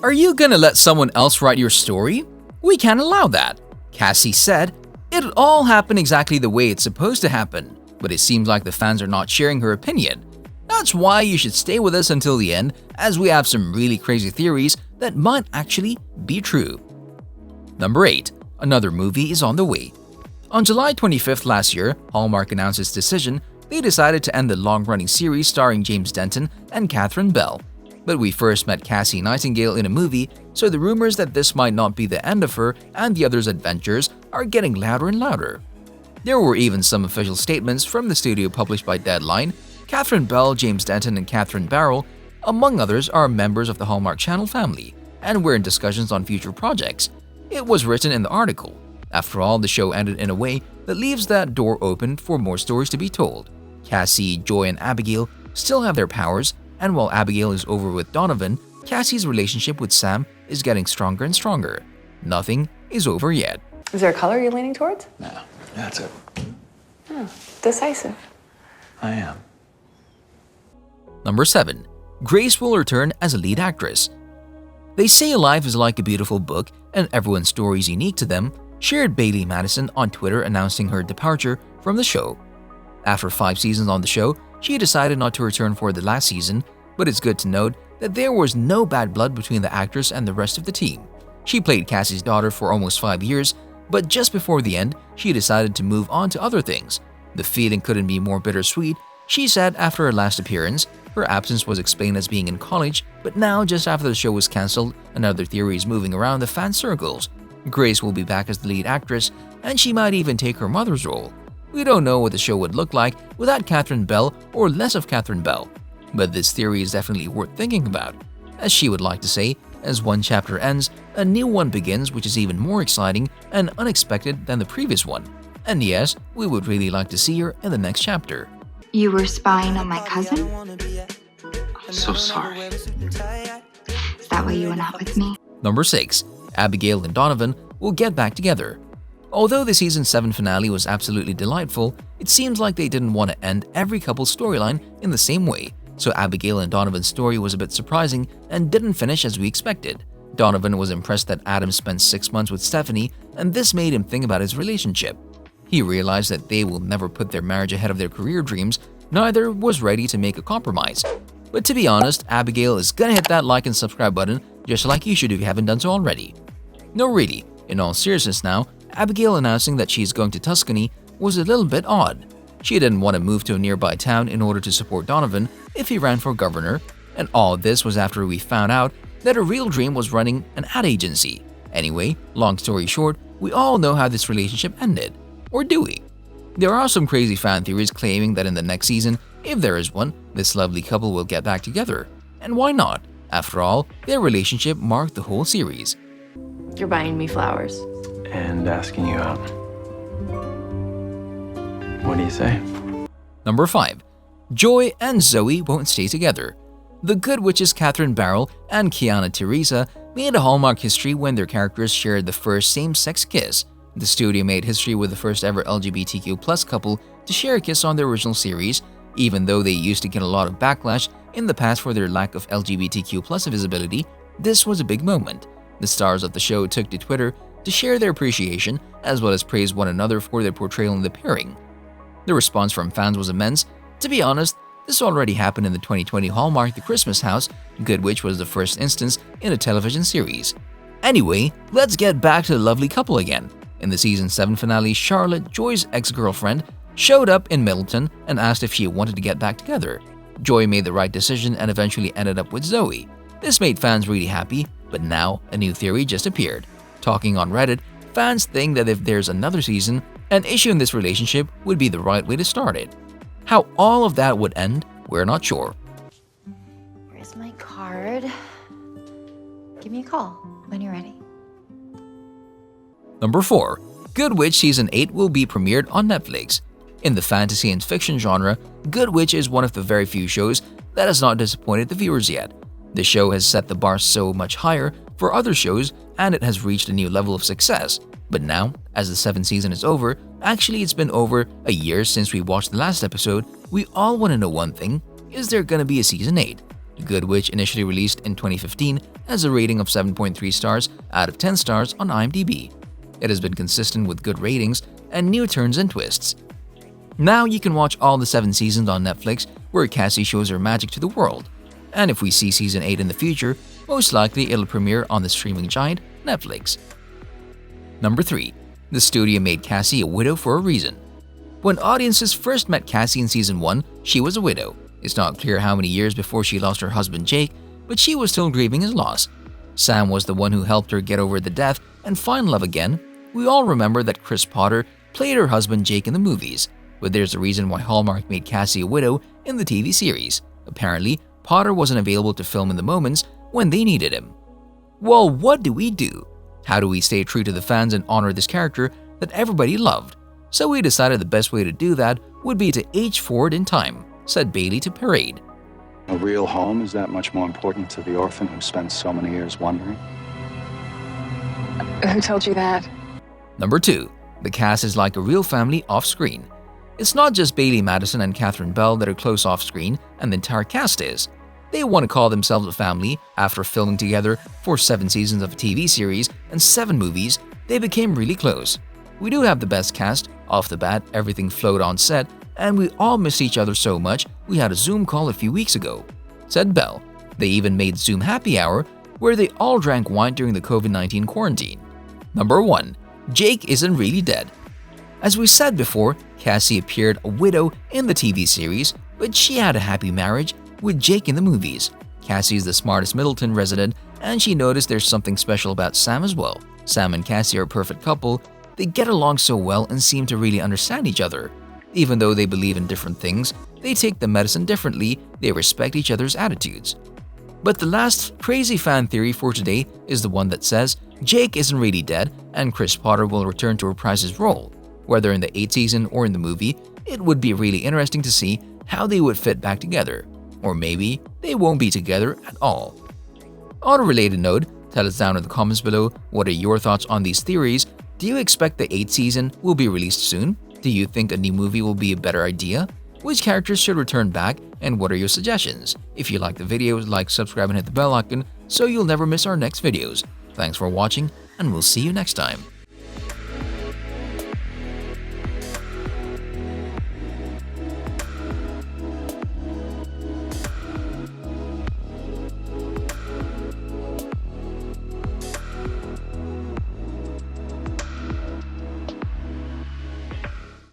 Are you gonna let someone else write your story? We can't allow that. Cassie said, "It'll all happen exactly the way it's supposed to happen," but it seems like the fans are not sharing her opinion. That's why you should stay with us until the end, as we have some really crazy theories that might actually be true. Number 8. Another movie is on the way. On July 25th last year, Hallmark announced its decision. They decided to end the long-running series starring James Denton and Catherine Bell. But we first met Cassie Nightingale in a movie, so the rumors that this might not be the end of her and the others' adventures are getting louder and louder. There were even some official statements from the studio published by Deadline. Catherine Bell, James Denton, and Catherine Barrell, among others, are members of the Hallmark Channel family, and were in discussions on future projects. It was written in the article. After all, the show ended in a way that leaves that door open for more stories to be told. Cassie, Joy, and Abigail still have their powers, and while Abigail is over with Donovan, Cassie's relationship with Sam is getting stronger and stronger. Nothing is over yet. Is there a color you're leaning towards? No, that's it. Oh, decisive. I am. Number 7. Grace will return as a lead actress. They say life is like a beautiful book and everyone's story is unique to them, shared Bailey Madison on Twitter announcing her departure from the show. After 5 seasons on the show, she decided not to return for the last season, but it's good to note that there was no bad blood between the actress and the rest of the team. She played Cassie's daughter for almost 5 years, but just before the end, she decided to move on to other things. The feeling couldn't be more bittersweet, she said after her last appearance. Her absence was explained as being in college, but now, just after the show was cancelled, another theory is moving around the fan circles. Grace will be back as the lead actress, and she might even take her mother's role. We don't know what the show would look like without Catherine Bell or less of Catherine Bell, but this theory is definitely worth thinking about. As she would like to say, as one chapter ends, a new one begins, which is even more exciting and unexpected than the previous one. And yes, we would really like to see her in the next chapter. You were spying on my cousin? I'm so sorry. Is that why you went out with me? Number 6. Abigail and Donovan will get back together. Although the season 7 finale was absolutely delightful, it seems like they didn't want to end every couple's storyline in the same way, so Abigail and Donovan's story was a bit surprising and didn't finish as we expected. Donovan was impressed that Adam spent 6 months with Stephanie, and this made him think about his relationship. He realized that they will never put their marriage ahead of their career dreams, neither was ready to make a compromise. But to be honest, Abigail is gonna hit that like and subscribe button just like you should if you haven't done so already. No, really, in all seriousness now, Abigail announcing that she's going to Tuscany was a little bit odd. She didn't want to move to a nearby town in order to support Donovan if he ran for governor, and all this was after we found out that her real dream was running an ad agency. Anyway, long story short, we all know how this relationship ended. Or do we? There are some crazy fan theories claiming that in the next season, if there is one, this lovely couple will get back together. And why not? After all, their relationship marked the whole series. You're buying me flowers. And asking you out. What do you say? Number 5. Joy and ZOEY won't stay together. The Good Witch's Catherine Barrell and Kiana Teresa made a Hallmark history when their characters shared the first same-sex kiss. The studio made history with the first ever LGBTQ+ couple to share a kiss on the original series, even though they used to get a lot of backlash in the past for their lack of LGBTQ+ visibility. This was a big moment. The stars of the show took to Twitter to share their appreciation as well as praise one another for their portrayal in the pairing. The response from fans was immense. To be honest, this already happened in the 2020 Hallmark The Christmas House. Good Witch was the first instance in a television series. Anyway, let's get back to the lovely couple again. In the season 7 finale, Charlotte, Joy's ex-girlfriend, showed up in Middleton and asked if she wanted to get back together. Joy made the right decision and eventually ended up with ZOEY. This made fans really happy, but now a new theory just appeared. Talking on Reddit, fans think that if there's another season, an issue in this relationship would be the right way to start it. How all of that would end, we're not sure. Where's my card? Give me a call when you're ready. Number 4. Good Witch Season 8 will be premiered on Netflix. In the fantasy and fiction genre, Good Witch is one of the very few shows that has not disappointed the viewers yet. The show has set the bar so much higher for other shows and it has reached a new level of success. But now, as the 7th season is over, actually it's been over a year since we watched the last episode, we all want to know one thing: is there gonna be a Season 8? The Good Witch initially released in 2015 has a rating of 7.3 stars out of 10 stars on IMDb. It has been consistent with good ratings and new turns and twists. Now you can watch all the 7 seasons on Netflix where Cassie shows her magic to the world. And if we see season 8 in the future, most likely it'll premiere on the streaming giant Netflix. Number 3. The studio made Cassie a widow for a reason. When audiences first met Cassie in season 1, she was a widow. It's not clear how many years before she lost her husband Jake, but she was still grieving his loss. Sam was the one who helped her get over the death and find love again. We all remember that Chris Potter played her husband Jake in the movies, but there's a reason why Hallmark made Cassie a widow in the TV series. Apparently, Potter wasn't available to film in the moments when they needed him. Well, what do we do? How do we stay true to the fans and honor this character that everybody loved? So we decided the best way to do that would be to age forward in time, said Bailey to Parade. A real home is that much more important to the orphan who spent so many years wandering? Who told you that? Number 2. The cast is like a real family off-screen. It's not just Bailey Madison and Catherine Bell that are close off-screen, and the entire cast is. They want to call themselves a family. After filming together for 7 seasons of a TV series and 7 movies, they became really close. We do have the best cast. Off the bat, everything flowed on set, and we all missed each other so much we had a Zoom call a few weeks ago, said Bell. They even made Zoom Happy Hour, where they all drank wine during the COVID-19 quarantine. Number 1. Jake isn't really dead. As we said before, Cassie appeared a widow in the TV series, but she had a happy marriage with Jake in the movies. Cassie is the smartest Middleton resident, and she noticed there's something special about Sam as well. Sam and Cassie are a perfect couple. They get along so well and seem to really understand each other. Even though they believe in different things, they take the medicine differently, they respect each other's attitudes. But the last crazy fan theory for today is the one that says Jake isn't really dead and Chris Potter will return to reprise his role. Whether in the 8th season or in the movie, it would be really interesting to see how they would fit back together. Or maybe they won't be together at all. On a related note, tell us down in the comments below what are your thoughts on these theories. Do you expect the 8th season will be released soon? Do you think a new movie will be a better idea? Which characters should return back, and what are your suggestions? If you like the videos, like, subscribe, and hit the bell icon so you'll never miss our next videos. Thanks for watching, and we'll see you next time.